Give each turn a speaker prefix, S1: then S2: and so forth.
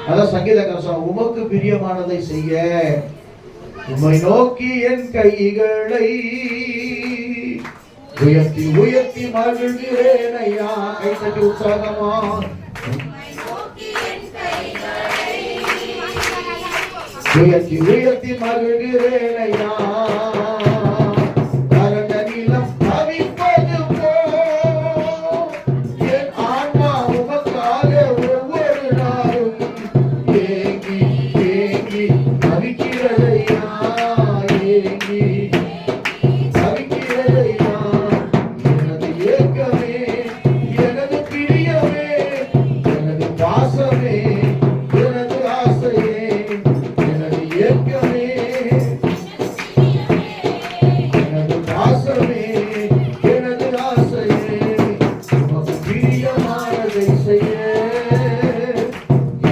S1: அதான் சங்கீதக்காரன் உமக்கு பிரியமானதை செய்ய உம்மை நோக்கி என் கைகளை உயர்த்தி உயர்த்தி மகிழ்கிறேன் ஐயா. கை தட்டி உற்சாகமா உயர்த்தி உயர்த்தி மகிழ்கிறேன் ஐயா. வறண்ட நிலம் தவிப்பது போல் என் ஆன்மா உமக்காக ஒவ்வொரு நாளும்